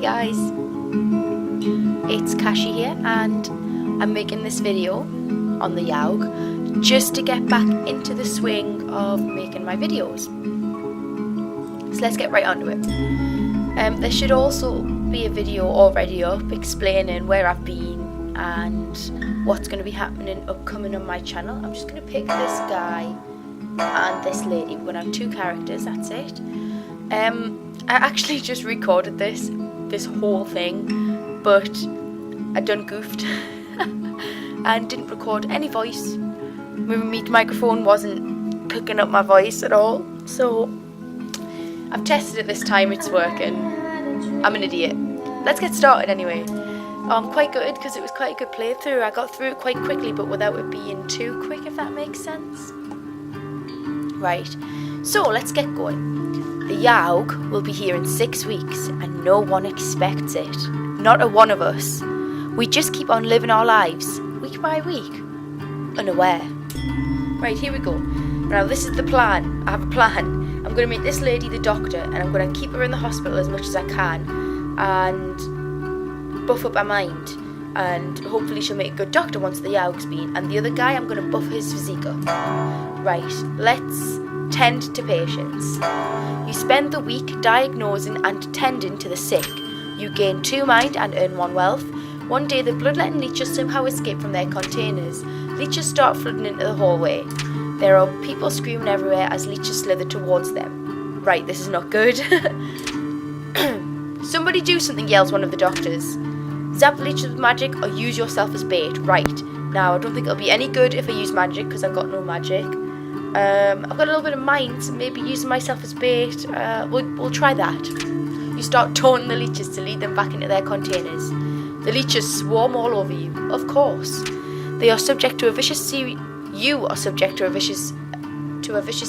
guys, it's Kashi here and I'm making this video on the Yawgh just to get back into the swing of making my videos. So let's get right onto it. There should also be a video already up explaining where I've been and what's going to be happening upcoming on my channel. I'm just going to pick this guy and this lady. We're going to have two characters, that's it. I actually just recorded this whole thing, but I done goofed and didn't record any voice. My microphone wasn't picking up my voice at all, so I've tested it this time, it's working. I'm an idiot. Let's get started anyway. I'm quite good because it was quite a good playthrough. I got through it quite quickly, but without it being too quick, if that makes sense. Right, so let's get going. The Yawgh will be here in 6 weeks and no one expects it. Not a one of us. We just keep on living our lives, week by week, unaware. Right, here we go. Now this is the plan. I have a plan. I'm going to make this lady the doctor and I'm going to keep her in the hospital as much as I can and buff up her mind. And hopefully she'll make a good doctor once the Yawgh's been. And the other guy, I'm going to buff his physique up. Right, let's tend to patients. You spend the week diagnosing and tending to the sick. You gain 2 mind and earn 1 wealth. One day the bloodletting leeches somehow escape from their containers. Leeches start flooding into the hallway. There are people screaming everywhere as leeches slither towards them. Right, this is not good. Somebody do something, yells one of the doctors. Zap the leeches with magic or use yourself as bait. Right, now I don't think it'll be any good if I use magic because I've got no magic. I've got a little bit of mind, so maybe using myself as bait. We'll try that. You start taunting the leeches to lead them back into their containers. The leeches swarm all over you, of course. They are subject to a vicious series. You are subject to a vicious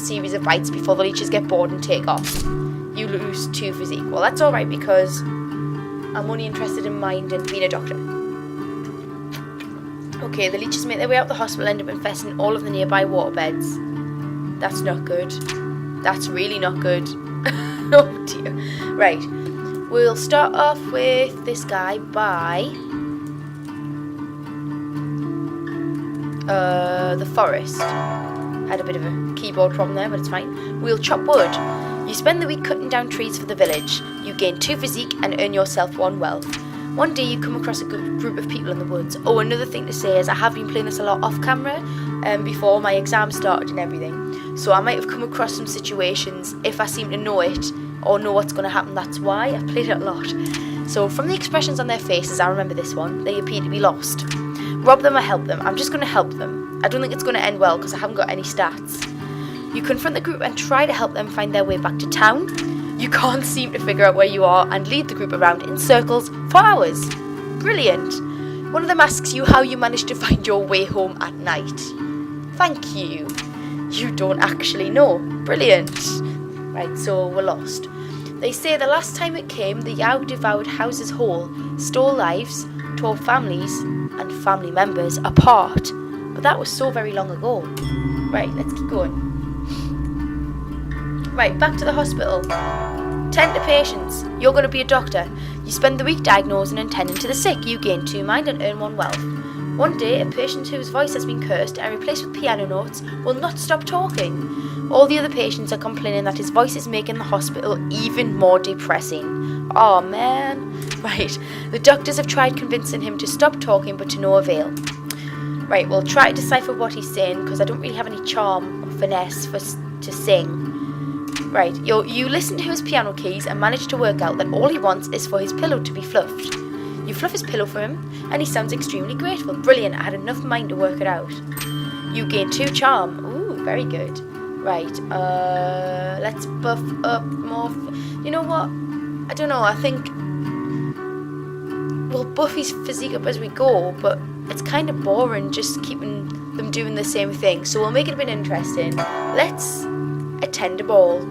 series of bites before the leeches get bored and take off. You lose 2 physique. Well, that's alright because I'm only interested in mind and being a doctor. Okay, the leeches make their way out the hospital and end up infesting all of the nearby waterbeds. That's not good. That's really not good. Oh dear. Right. We'll start off with this guy by the forest. Had a bit of a keyboard problem there, but it's fine. We'll chop wood. You spend the week cutting down trees for the village. You gain 2 physique and earn yourself 1 wealth. One day you come across a good group of people in the woods. Oh, another thing to say is I have been playing this a lot off camera before my exam started and everything. So I might have come across some situations. If I seem to know it or know what's going to happen, that's why. I've played it a lot. So from the expressions on their faces, I remember this one. They appear to be lost. Rob them or help them. I'm just going to help them. I don't think it's going to end well because I haven't got any stats. You confront the group and try to help them find their way back to town. You can't seem to figure out where you are and lead the group around in circles for hours. Brilliant. One of them asks you how you managed to find your way home at night. Thank you. You don't actually know. Brilliant. Right, so we're lost. They say the last time it came, the Yawgh devoured houses whole, stole lives, tore families and family members apart. But that was so very long ago. Right, let's keep going. Right, back to the hospital. Tend to patients. You're going to be a doctor. You spend the week diagnosing and tending to the sick. You gain 2 mind and earn 1 wealth. One day, a patient whose voice has been cursed and replaced with piano notes will not stop talking. All the other patients are complaining that his voice is making the hospital even more depressing. Oh man. Right, the doctors have tried convincing him to stop talking, but to no avail. Right, we'll try to decipher what he's saying because I don't really have any charm or finesse to sing. Right, you listen to his piano keys and manage to work out that all he wants is for his pillow to be fluffed. You fluff his pillow for him and he sounds extremely grateful. Brilliant, I had enough mind to work it out. You gain 2 charm. Ooh, very good. Right, let's buff up more. You know what? I don't know, I think we'll buff his physique up as we go, but it's kind of boring just keeping them doing the same thing. So we'll make it a bit interesting. Let's attend a ball.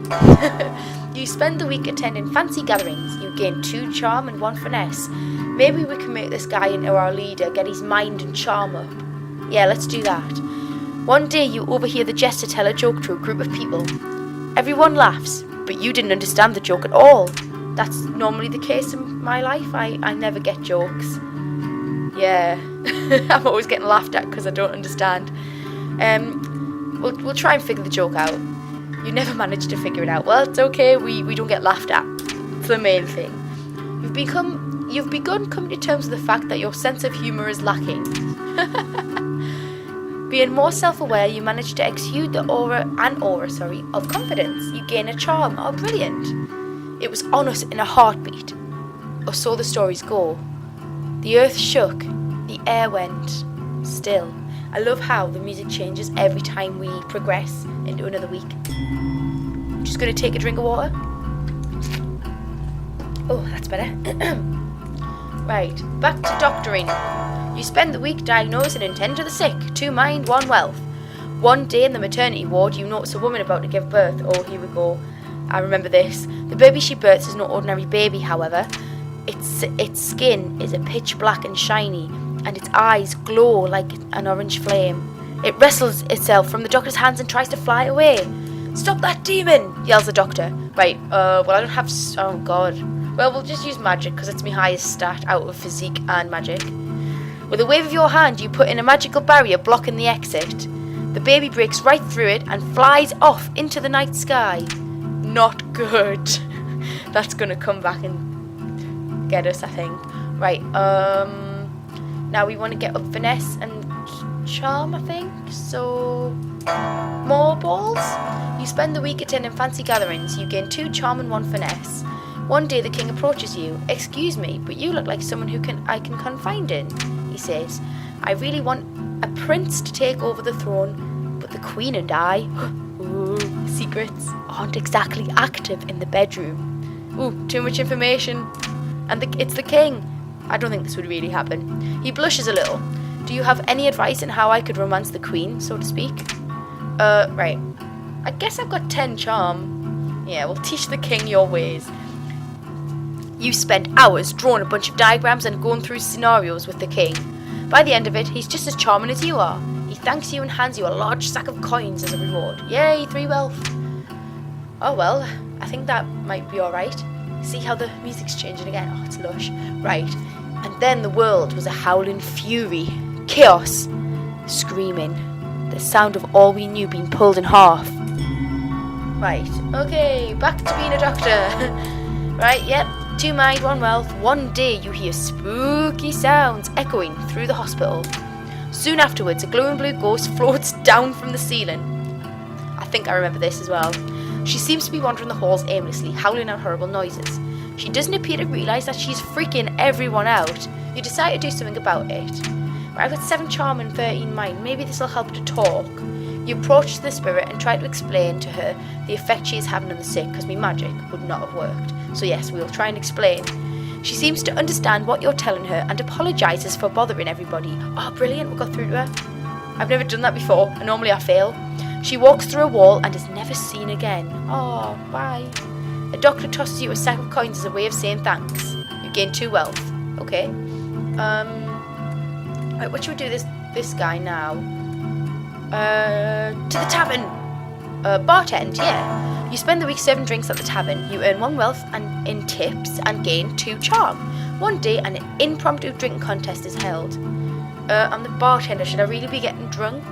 You spend the week attending fancy gatherings. You gain 2 charm and 1 finesse. Maybe we can make this guy into our leader, get his mind and charm up. Yeah, let's do that. One day you overhear the jester tell a joke to a group of people. Everyone laughs, but you didn't understand the joke at all. That's normally the case in my life. I never get jokes. Yeah, I'm always getting laughed at because I don't understand. We'll try and figure the joke out. You never manage to figure it out. Well, it's okay. We don't get laughed at. It's the main thing. You've begun coming to terms with the fact that your sense of humour is lacking. Being more self-aware, you manage to exude an aura of confidence. You gain a charm. Oh, brilliant. It was on us in a heartbeat. Or so the stories go. The earth shook. The air went still. I love how the music changes every time we progress into another week. I'm just going to take a drink of water. Oh, that's better. Right, back to doctoring. You spend the week diagnosing and tend to the sick. 2 mind, 1 wealth. One day in the maternity ward, you notice a woman about to give birth. Oh, here we go. I remember this. The baby she births is no ordinary baby, however. Its skin is a pitch black and shiny, and its eyes glow like an orange flame. It wrestles itself from the doctor's hands and tries to fly away. "Stop that demon!" yells the doctor. Right, well, I don't have... Oh, God. Well, we'll just use magic, because it's my highest stat out of physique and magic. With a wave of your hand, you put in a magical barrier blocking the exit. The baby breaks right through it and flies off into the night sky. Not good. That's going to come back and get us, I think. Right, now we want to get up finesse and charm, I think. So, more balls. You spend the week attending fancy gatherings. You gain 2 charm and 1 finesse. One day the king approaches you. "Excuse me, but you look like someone I can confide in," he says. "I really want a prince to take over the throne, but the queen and I, ooh, secrets, aren't exactly active in the bedroom." Ooh, too much information. And it's the king. I don't think this would really happen. He blushes a little. "Do you have any advice on how I could romance the queen, so to speak?" Right. I guess I've got 10 charm. Yeah, we'll teach the king your ways. You spend hours drawing a bunch of diagrams and going through scenarios with the king. By the end of it, he's just as charming as you are. He thanks you and hands you a large sack of coins as a reward. Yay, 3 wealth. Oh well, I think that might be alright. See how the music's changing again? Oh, it's lush. Right. And then the world was a howling fury. Chaos. Screaming. The sound of all we knew being pulled in half. Right. Okay, back to being a doctor. Right, yep. 2 mind, 1 wealth. One day you hear spooky sounds echoing through the hospital. Soon afterwards, a glowing blue ghost floats down from the ceiling. I think I remember this as well. She seems to be wandering the halls aimlessly, howling out horrible noises. She doesn't appear to realise that she's freaking everyone out. You decide to do something about it. Right, I've got 7 charm and 13 mind. Maybe this will help to talk. You approach the spirit and try to explain to her the effect she is having on the sick, because my magic would not have worked. So yes, we'll try and explain. She seems to understand what you're telling her and apologises for bothering everybody. Oh, brilliant, we got through to her. I've never done that before, and normally I fail. She walks through a wall and is never seen again. Oh, bye. A doctor tosses you a sack of coins as a way of saying thanks. You gain 2 wealth. Okay. Right, what should we do this guy now? To the tavern. Bartend, yeah. You spend the week serving drinks at the tavern. You earn 1 wealth and in tips and gain 2 charm. One day an impromptu drinking contest is held. I'm the bartender. Should I really be getting drunk?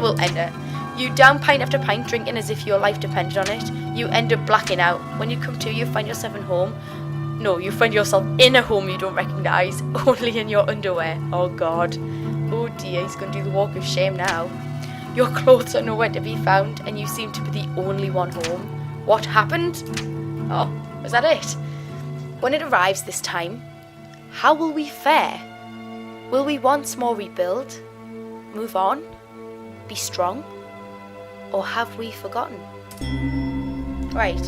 We'll end it. You down pint after pint, drinking as if your life depended on it. You end up blacking out. When you come to, you find yourself in home. No, you find yourself in a home you don't recognise, only in your underwear. Oh God. Oh dear, he's going to do the walk of shame now. Your clothes are nowhere to be found, and you seem to be the only one home. What happened? Oh, was that it? When it arrives this time, how will we fare? Will we once more rebuild? Move on? Be strong? Or have we forgotten? Right,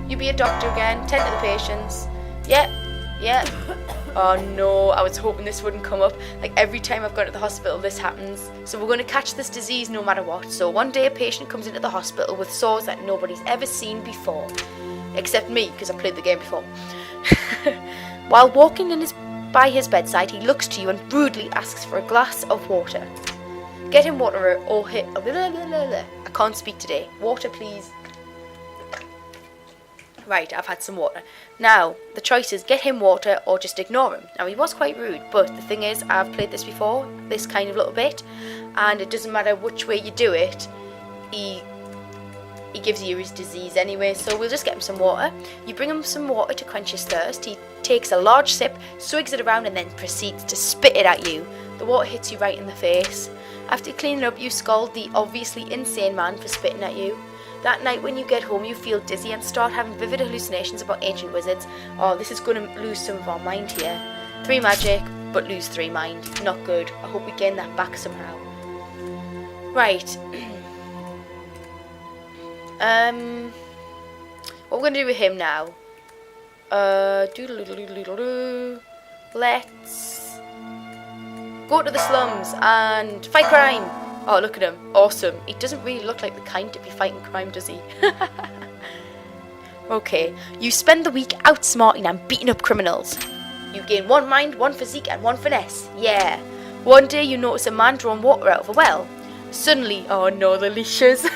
you be a doctor again, tend to the patients. Yeah. Oh no, I was hoping this wouldn't come up. Like every time I've gone to the hospital this happens. So we're going to catch this disease no matter what. So one day a patient comes into the hospital with sores that nobody's ever seen before. Except me, because I played the game before. While walking by his bedside, he looks to you and rudely asks for a glass of water. Get him water or hit... I can't speak today. Water, please. Right, I've had some water. Now, the choice is get him water or just ignore him. Now, he was quite rude, but the thing is, I've played this before, this kind of little bit, and it doesn't matter which way you do it, he gives you his disease anyway, so we'll just get him some water. You bring him some water to quench his thirst. He takes a large sip, swigs it around, and then proceeds to spit it at you. The water hits you right in the face. After cleaning up, you scold the obviously insane man for spitting at you. That night when you get home, you feel dizzy and start having vivid hallucinations about ancient wizards. Oh, this is going to lose some of our mind here. 3 magic, but lose 3 mind. Not good. I hope we gain that back somehow. Right. What we're going to do with him now? Let's go to the slums and fight crime. Oh, look at him. Awesome. He doesn't really look like the kind to be fighting crime, does he? Okay. You spend the week outsmarting and beating up criminals. You gain 1 mind, 1 physique, and 1 finesse. Yeah. One day you notice a man drawing water out of a well. Suddenly, oh no, the leeches.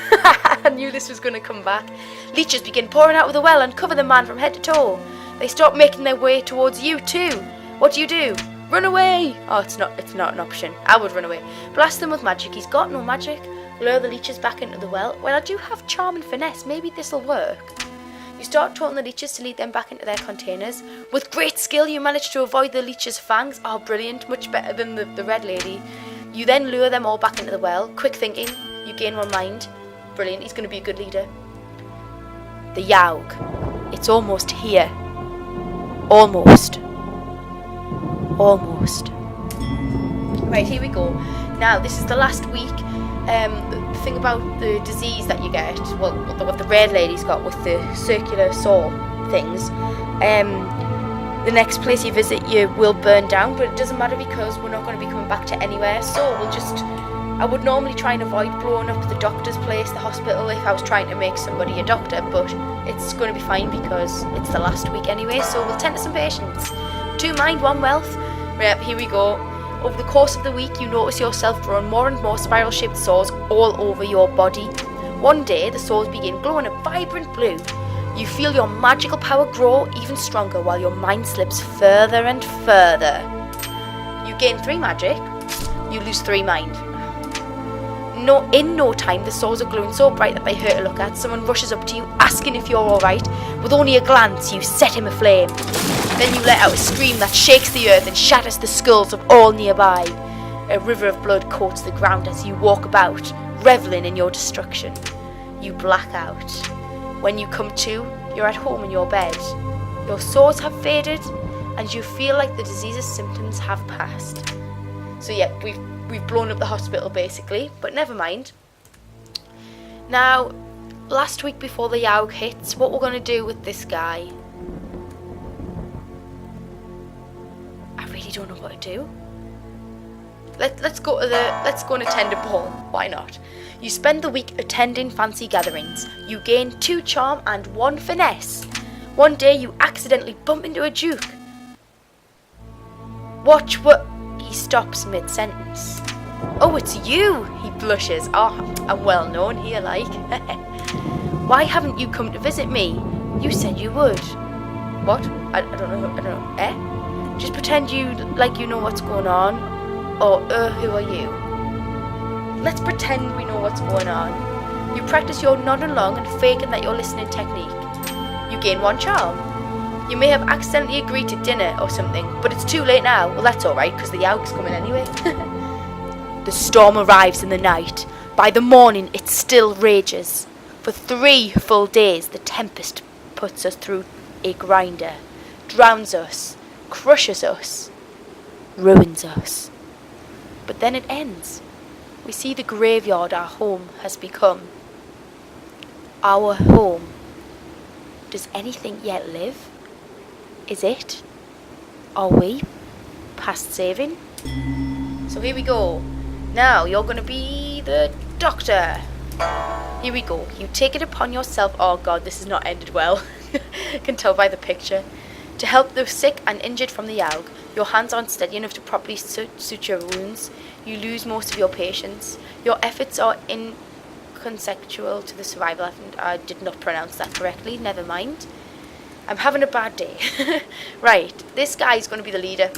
I knew this was going to come back. Leeches begin pouring out of the well and cover the man from head to toe. They start making their way towards you too. What do? Run away! Oh, it's not an option. I would run away. Blast them with magic. He's got no magic. Lure the leeches back into the well. Well, I do have charm and finesse. Maybe this'll work. You start taunting the leeches to lead them back into their containers. With great skill, you manage to avoid the leeches' fangs. Oh, brilliant. Much better than the red lady. You then lure them all back into the well. Quick thinking. You gain 1 mind. Brilliant. He's going to be a good leader. The Yawgh. It's almost here. Almost. Right, here we go. Now, this is the last week. The thing about the disease that you get, well, what the red lady's got with the circular saw things, the next place you visit you will burn down, but it doesn't matter because we're not going to be coming back to anywhere, so I would normally try and avoid blowing up the doctor's place, the hospital, if I was trying to make somebody a doctor, but it's going to be fine because it's the last week anyway, so we'll tend to some patience. 2 mind, 1 wealth. Right, here we go. Over the course of the week, you notice yourself drawing more and more spiral-shaped sores all over your body. One day, the sores begin glowing a vibrant blue. You feel your magical power grow even stronger while your mind slips further and further. You gain 3 magic. You lose 3 mind. In no time, the sores are glowing so bright that they hurt to look at. Someone rushes up to you, asking if you're alright. With only a glance, you set him aflame. Then you let out a scream that shakes the earth and shatters the skulls of all nearby. A river of blood coats the ground as you walk about, reveling in your destruction. You black out. When you come to, you're at home in your bed. Your sores have faded, and you feel like the disease's symptoms have passed. So yeah, we've blown up the hospital basically, but never mind. Now, last week before the Yawgh hits, what we're going to do with this guy, I really don't know what to do. Let's go and attend a ball. Why not? You spend the week attending fancy gatherings. You gain 2 charm and 1 finesse. One day you accidentally bump into a duke. Watch what... He stops mid-sentence. Oh, it's you! He blushes. Oh, I'm well known here, like. Why haven't you come to visit me? You said you would. What? I don't know. Eh? Just pretend you know what's going on. Or, who are you? Let's pretend we know what's going on. You practice your nodding along and faking that you're listening technique. You gain 1 charm. You may have accidentally agreed to dinner or something, but it's too late now. Well, that's alright, because the Yawgh's coming anyway. The storm arrives in the night. By the morning, it still rages. For 3 full days, the tempest puts us through a grinder, drowns us, crushes us, ruins us. But then it ends. We see the graveyard our home has become. Our home. Does anything yet live? Is it? Are we? Past saving? So here we go. Now you're going to be the doctor. Here we go. You take it upon yourself. Oh god, this has not ended well. Can tell by the picture. To help the sick and injured from the Yawgh. Your hands aren't steady enough to properly suture wounds. You lose most of your patience. Your efforts are inconsequential to the survival. I did not pronounce that correctly. Never mind. I'm having a bad day. Right, this guy is going to be the leader.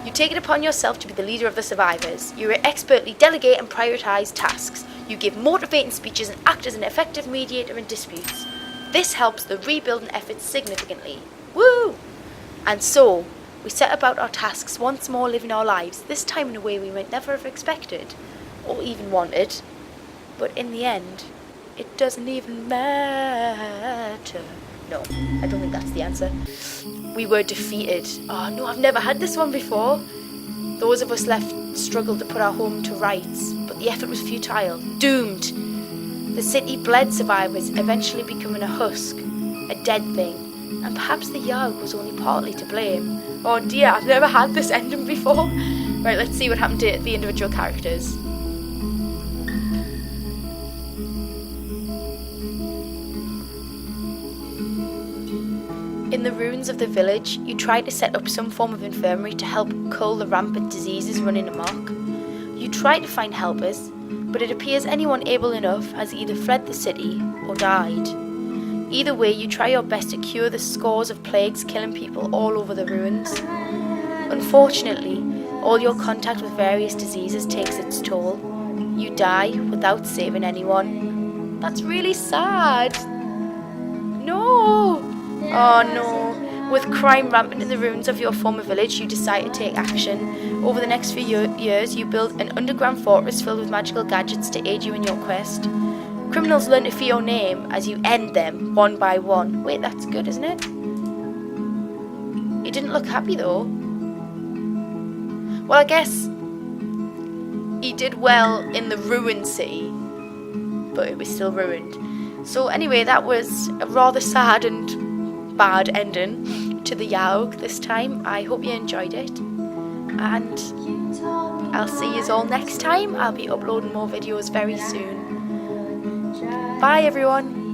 You take it upon yourself to be the leader of the survivors. You expertly delegate and prioritise tasks. You give motivating speeches and act as an effective mediator in disputes. This helps the rebuilding efforts significantly. Woo! And so, we set about our tasks once more, living our lives, this time in a way we might never have expected, or even wanted. But in the end, it doesn't even matter. No, I don't think that's the answer. We were defeated. Oh no, I've never had this one before. Those of us left struggled to put our home to rights, but the effort was futile. Doomed. The city bled survivors, eventually becoming a husk, a dead thing, and perhaps the Yawgh was only partly to blame. Oh dear, I've never had this ending before. Right, let's see what happened to the individual characters. In the ruins of the village, you try to set up some form of infirmary to help cull the rampant diseases running amok. You try to find helpers, but it appears anyone able enough has either fled the city or died. Either way, you try your best to cure the scores of plagues killing people all over the ruins. Unfortunately, all your contact with various diseases takes its toll. You die without saving anyone. That's really sad. No! Oh no. With crime rampant in the ruins of your former village, you decide to take action. Over the next few years, you build an underground fortress filled with magical gadgets to aid you in your quest. Criminals learn to fear your name as you end them one by one. Wait, that's good, isn't it? He didn't look happy though. Well, I guess he did well in the ruined city, but it was still ruined. So anyway, that was a rather sad and bad ending to the Yawgh this time. I hope you enjoyed it, and I'll see you all next time. I'll be uploading more videos very soon. Bye everyone.